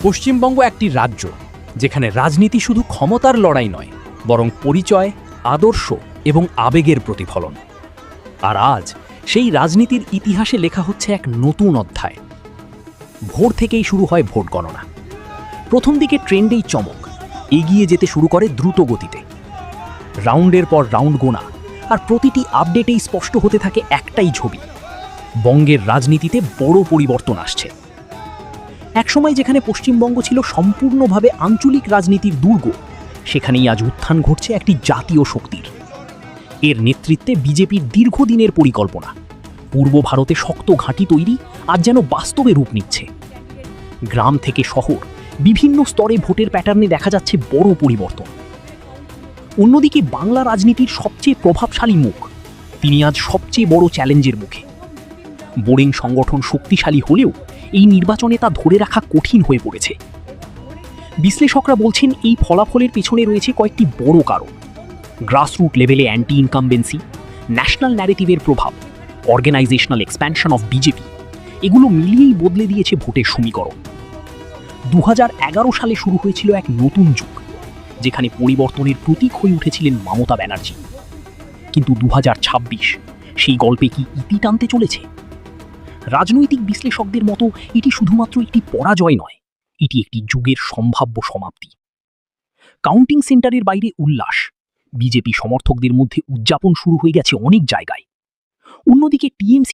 পশ্চিমবঙ্গ একটি রাজ্য যেখানে রাজনীতি শুধু ক্ষমতার লড়াই নয়, বরং পরিচয়, আদর্শ এবং আবেগের প্রতিফলন। আর আজ সেই রাজনীতির ইতিহাসে লেখা হচ্ছে এক নতুন অধ্যায়। ভোর থেকেই শুরু হয় ভোট গণনা। প্রথম দিকে ট্রেন্ডেই চমক, এগিয়ে যেতে শুরু করে দ্রুত গতিতে। রাউন্ডের পর রাউন্ড গোনা, আর প্রতিটি আপডেটেই স্পষ্ট হতে থাকে একটাই ছবি: বঙ্গের রাজনীতিতে বড় পরিবর্তন আসছে। একসময় যেখানে পশ্চিমবঙ্গ ছিল সম্পূর্ণভাবে আঞ্চলিক রাজনীতির দুর্গ, সেখানেই আজ উত্থান ঘটছে একটি জাতীয় শক্তির। এর নেতৃত্বে বিজেপির দীর্ঘদিনের পরিকল্পনা, পূর্ব ভারতে শক্ত ঘাঁটি তৈরি, আজ যেন বাস্তবে রূপ নিচ্ছে। গ্রাম থেকে শহর, বিভিন্ন স্তরে ভোটের প্যাটার্নে দেখা যাচ্ছে বড় পরিবর্তন। অন্যদিকে বাংলা রাজনীতির সবচেয়ে প্রভাবশালী মুখ, তিনি আজ সবচেয়ে বড় চ্যালেঞ্জের মুখে। বোরিং সংগঠন শক্তিশালী হলেও এই নির্বাচনে তা ধরে রাখা কঠিন হয়ে পড়েছে। বিশ্লেষকরা বলছেন এই ফলাফলের পেছনে রয়েছে কয়েকটি বড় কারণ: গ্রাসরুট লেভেলে অ্যান্টি ইনকামবেন্সি, ন্যাশনাল ন্যারেটিভের প্রভাব, অর্গানাইজেশনাল এক্সপ্যানশন অফ বিজেপি। এগুলো মিলিয়েই বদলে দিয়েছে ভোটের সমীকরণ। 2011 সালে শুরু হয়েছিল এক নতুন যুগ, যেখানে পরিবর্তনের প্রতীক হয়ে উঠেছিলেন মমতা ব্যানার্জি। কিন্তু 2026 সেই গল্পে কি ইতি টানতে চলেছে? রাজনৈতিক বিশ্লেষকদের মতো এটি শুধুমাত্র একটি পরাজয় নয়, এটি একটি যুগের সম্ভাব্য সমাপ্তি। কাউন্টিং সেন্টারের বাইরে উল্লাস, বিজেপি সমর্থকদের মধ্যে উদযাপন শুরু হয়ে গেছে অনেক জায়গায়। অন্যদিকে টিএমসি